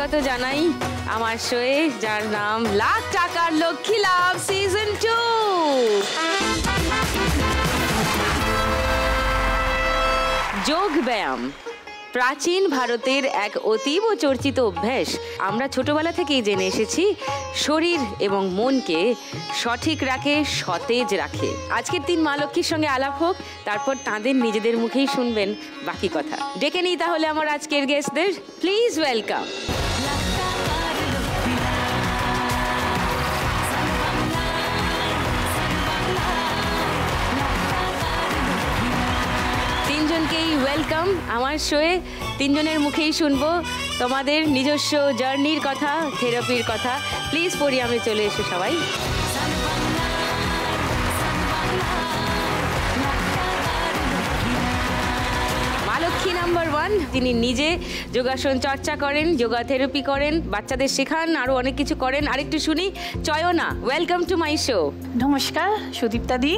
স্বাগত জানাই আমার শোয়ে, যার নাম লাখ টাকার লক্ষ্মী লাভ সিজন 2। যোগ ব্যায়াম প্রাচীন ভারতের এক অতীব চর্চিত অভ্যাস। আমরা ছোটবেলা থেকেই জেনে এসেছি শরীর এবং মনকে সঠিক রাখে, সতেজ রাখে। আজকের 3 মা লক্ষ্মীর সঙ্গে আলাপ হোক, তারপর তাদের নিজেদের মুখেই শুনবেন বাকি কথা। ডেকে নিই তাহলে আমার আজকের গেস্টদের। Please welcome. তিনজনকেই ওয়েলকাম আমার শোয়ে। তিনজনের মুখেই শুনবো তোমাদের নিজস্ব জার্নির কথা, থেরাপির কথা। প্লিজ পোডিয়ামে চলে এসো সবাই। লক্ষ্মী নাম্বার 1, তিনি নিজে যোগাসন চর্চা করেন, যোগা থেরাপি করেন, বাচ্চাদের শেখান, আরো অনেক কিছু করেন। আরেকটু শুনি Chayna. Welcome to my show. নমস্কার সুদীপ্তা দি,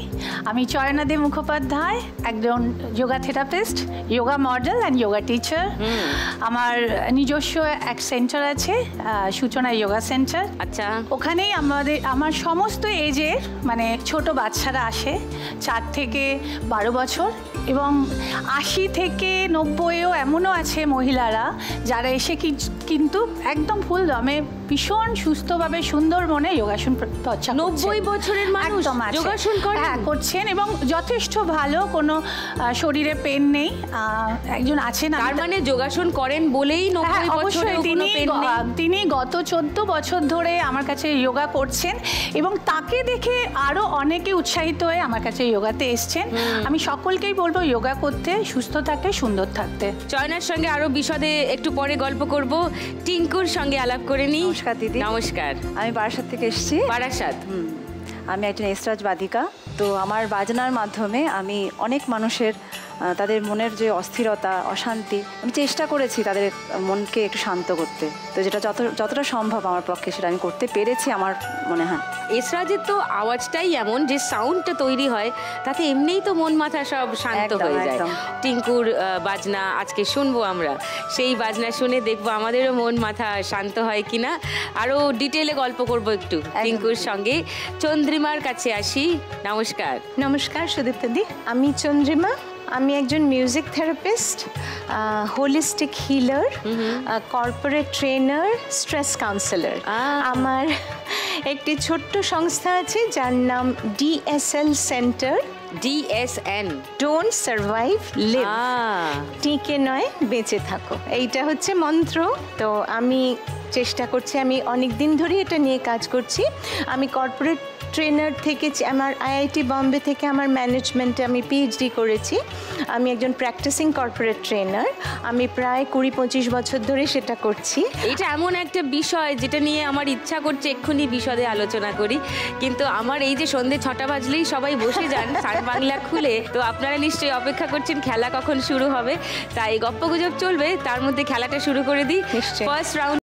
আমি চয়না দে মুখোপাধ্যায়, একজন yoga therapist, yoga model and yoga teacher. আমার নিজস্ব এক সেন্টার আছে, সূচনা যোগা সেন্টার। আচ্ছা, ওখানেই আমার সমস্ত এজের মানে ছোট বাচ্চারা আসে, 4 থেকে 12 বছর, এবং 80 থেকে 90-ও এমনও আছে মহিলারা যারা এসে কিন্তু একদম ফুল দমে ভীষণ সুস্থভাবে সুন্দর মনে যোগাসন চর্চা করছেন। 90 বছরের মানুষ যোগাসন করছেন এবং যথেষ্ট ভালো, কোনো শরীরে পেন নেই। একজন আছেন, তার মানে যোগাসন করেন বলেই 90 বছরেও কোনো পেন নেই। তিনি গত 14 বছর ধরে আমার কাছে যোগা করছেন এবং তাকে দেখে আরো অনেকে উৎসাহিত হয়ে আমার কাছে যোগাতে এসছেন। আমি সকলকেই বলবো যোগা করতে, সুস্থ থাকতে, সুন্দর থাকতে। চয়নার সঙ্গে আরো বিশদে একটু পরে গল্প করব। টিঙ্কুর সঙ্গে আলাপ করে নিই। নমস্কার দিদি। নমস্কার। আমি বারাসাত থেকে এসেছি। বারাসাত। আমি একজন এসরাজ বাদিকা। তো আমার বাজনার মাধ্যমে আমি অনেক মানুষের তাদের মনের যে অস্থিরতা, অশান্তি, আমি চেষ্টা করেছি তাদের মনকে একটু শান্ত করতে। তো যেটা যতটা সম্ভব আমার পক্ষে সেটা আমি করতে পেরেছি আমার মনে হয়। এসরাজের তো আওয়াজটাই এমন, যে সাউন্ডটা তৈরি হয় তাতে এমনিই তো মন মাথা সব শান্ত হয়ে যায়। টিঙ্কুর বাজনা আজকে শুনবো আমরা, সেই বাজনা শুনে দেখবো আমাদেরও মন মাথা শান্ত হয় কিনা। আরও ডিটেলে গল্প করবো একটু টিঙ্কুর সঙ্গে। চন্দ্রিমার কাছে আসি। নমস্কার। নমস্কার সুদীপ্তা দি, আমি চন্দ্রিমা। আমি একজন music therapist, holistic healer, corporate trainer, stress counsellor. আমার একটি ছোট্ট সংস্থা আছে যার নাম DSL centre. DSN, don't survive, live. টিকে নয়, বেঁচে থাকো, এইটা হচ্ছে মন্ত্র। তো আমি চেষ্টা করছি, আমি অনেক দিন ধরে এটা নিয়ে কাজ করছি। আমি কর্পোরেট ট্রেনার থেকে, আমার IIT বম্বে থেকে আমার ম্যানেজমেন্টে আমি PhD করেছি। আমি একজন প্র্যাকটিসিং কর্পোরেট ট্রেনার। আমি প্রায় 20-25 বছর ধরে সেটা করছি। এটা এমন একটা বিষয় যেটা নিয়ে আমার ইচ্ছা করছে এক্ষুনি বিশদে আলোচনা করি, কিন্তু আমার এই যে সন্ধ্যে 6টা বাজলেই সবাই বসে যান সান বাংলা খুলে, তো আপনারা নিশ্চয়ই অপেক্ষা করছেন খেলা কখন শুরু হবে। তাই গপ্পগুজব চলবে, তার মধ্যে খেলাটা শুরু করে দিই। First round